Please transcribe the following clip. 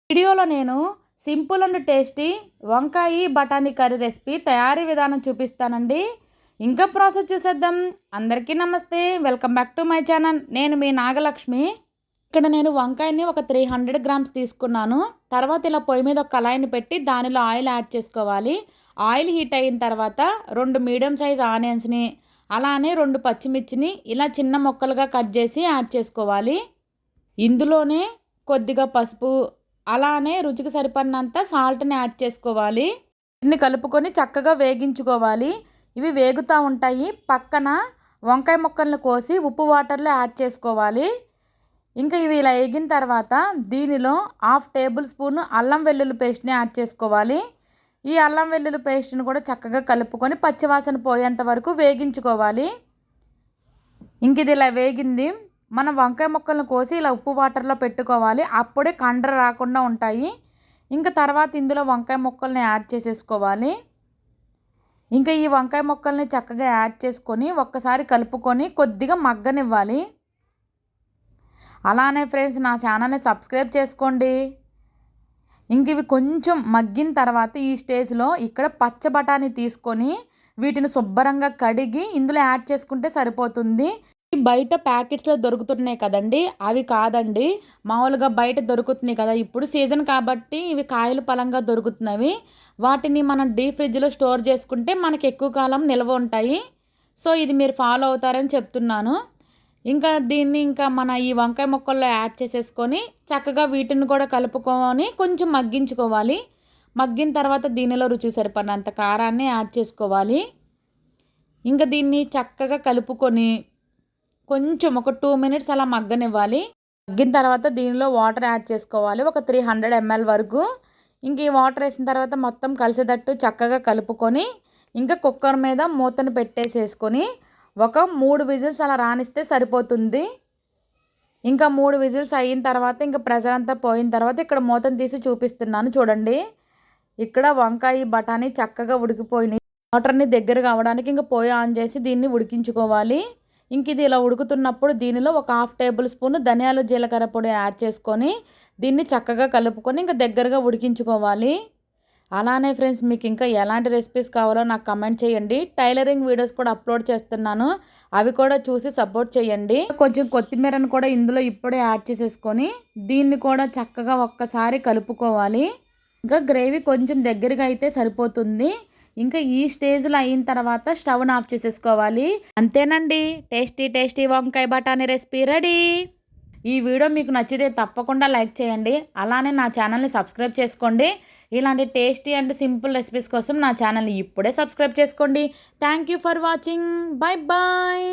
వీడియోలో నేను simple and tasty వంకాయ బఠానీ కర్రీ రెసిపీ తయారీ విధానం చూపిస్తానండి. ఇంకా ప్రాసెస్ చూసేద్దాం. అందరికీ నమస్తే, welcome back to my channel. నేను మీ నాగలక్ష్మి. ఇక్కడ నేను వంకాయని ఒక 300 గ్రామ్స్ తీసుకున్నాను. తర్వాత ఇలా పొయ్యి మీద ఒక కళాయిని పెట్టి దానిలో ఆయిల్ యాడ్ చేసుకోవాలి. ఆయిల్ హీట్ అయిన తర్వాత 2 మీడియం సైజ్ ఆనియన్స్ని, అలానే 2 పచ్చిమిర్చిని ఇలా చిన్న ముక్కలుగా కట్ చేసి యాడ్ చేసుకోవాలి. ఇందులోనే కొద్దిగా పసుపు, అలానే రుచికి సరిపడినంత సాల్ట్ని యాడ్ చేసుకోవాలి. దీన్ని కలుపుకొని చక్కగా వేగించుకోవాలి. ఇవి వేగుతూ ఉంటాయి. పక్కన వంకాయ ముక్కలను కోసి ఉప్పు వాటర్లో యాడ్ చేసుకోవాలి. ఇంకా ఇవి ఇలా వేగిన తర్వాత దీనిలో 1/2 టేబుల్ స్పూన్ అల్లం వెల్లుల్లి పేస్ట్ని యాడ్ చేసుకోవాలి. ఈ అల్లం వెల్లుల్లి పేస్ట్ని కూడా చక్కగా కలుపుకొని పచ్చివాసన పోయేంత వరకు వేగించుకోవాలి. ఇంక ఇది ఇలా వేగింది. మనం వంకాయ ముక్కలను కోసి ఇలా ఉప్పు వాటర్లో పెట్టుకోవాలి. అప్పుడే కండ్ర రాకుండా ఉంటాయి. ఇంకా తర్వాత ఇందులో వంకాయ ముక్కల్ని యాడ్ చేసేసుకోవాలి. ఇంకా ఈ వంకాయ ముక్కల్ని చక్కగా యాడ్ చేసుకొని ఒక్కసారి కలుపుకొని కొద్దిగా మగ్గనివ్వాలి. అలానే ఫ్రెండ్స్, నా ఛానల్ని సబ్స్క్రైబ్ చేసుకోండి. ఇంక ఇవి కొంచెం మగ్గిన తర్వాత ఈ స్టేజ్లో ఇక్కడ పచ్చ బఠానీ తీసుకొని వీటిని శుభ్రంగా కడిగి ఇందులో యాడ్ చేసుకుంటే సరిపోతుంది. బయట ప్యాకెట్స్లో దొరుకుతున్నాయి కదండి, అవి కాదండి. మామూలుగా బయట దొరుకుతున్నాయి కదా, ఇప్పుడు సీజన్ కాబట్టి ఇవి కాయలు పలంగా దొరుకుతున్నవి. వాటిని మనం డీప్ ఫ్రిడ్జ్లో స్టోర్ చేసుకుంటే మనకి ఎక్కువ కాలం నిల్వ ఉంటాయి. సో ఇది మీరు ఫాలో అవుతారని చెప్తున్నాను. ఇంకా దీన్ని మన ఈ వంకాయ ముక్కల్లో యాడ్ చేసేసుకొని చక్కగా వీటిని కూడా కలుపుకొని కొంచెం మగ్గించుకోవాలి. మగ్గిన తర్వాత దీనిలో రుచి సరిపడినంత కారాన్ని యాడ్ చేసుకోవాలి. ఇంకా దీన్ని చక్కగా కలుపుకొని కొంచెం ఒక 2 మినిట్స్ అలా మగ్గనివ్వాలి. మగ్గిన తర్వాత దీనిలో వాటర్ యాడ్ చేసుకోవాలి, ఒక 300 ml వరకు. ఇంక ఈ వాటర్ వేసిన తర్వాత మొత్తం కలిసేటట్టు చక్కగా కలుపుకొని ఇంకా కుక్కర్ మీద మూతను పెట్టేసేసుకొని ఒక 3 విజిల్స్ అలా రానిస్తే సరిపోతుంది. ఇంకా 3 విజిల్స్ అయిన తర్వాత ఇంకా ప్రెషర్ అంతా పోయిన తర్వాత ఇక్కడ మూతను తీసి చూపిస్తున్నాను చూడండి. ఇక్కడ వంకాయ బఠానీ చక్కగా ఉడికిపోయినాయి. వాటర్ని దగ్గరగా అవ్వడానికి ఇంకా పొయ్యి ఆన్ చేసి దీన్ని ఉడికించుకోవాలి. ఇంక ఇది ఇలా ఉడుకుతున్నప్పుడు దీనిలో ఒక 1/2 టేబుల్ స్పూన్ ధనియాలు జీలకర్ర పొడి యాడ్ చేసుకొని దీన్ని చక్కగా కలుపుకొని ఇంకా దగ్గరగా ఉడికించుకోవాలి. అలానే ఫ్రెండ్స్, మీకు ఇంకా ఎలాంటి రెసిపీస్ కావాలో నాకు కమెంట్ చేయండి. టైలరింగ్ వీడియోస్ కూడా అప్లోడ్ చేస్తున్నాను, అవి కూడా చూసి సపోర్ట్ చేయండి. కొంచెం కొత్తిమీరను కూడా ఇందులో ఇప్పుడే యాడ్ చేసేసుకొని దీన్ని కూడా చక్కగా ఒక్కసారి కలుపుకోవాలి. ఇంకా గ్రేవీ కొంచెం దగ్గరగా అయితే సరిపోతుంది. ఇంకా ఈ స్టేజ్లో అయిన తర్వాత స్టవ్ని ఆఫ్ చేసేసుకోవాలి. అంతేనండి, టేస్టీ వంకాయ బఠానీ రెసిపీ రెడీ. ఈ వీడియో మీకు నచ్చితే తప్పకుండా లైక్ చేయండి. అలానే నా ఛానల్ని సబ్స్క్రైబ్ చేసుకోండి. ఇలాంటి టేస్టీ అండ్ సింపుల్ రెసిపీస్ కోసం నా ఛానల్ని ఇప్పుడే సబ్స్క్రైబ్ చేసుకోండి. Thank you for watching. Bye bye.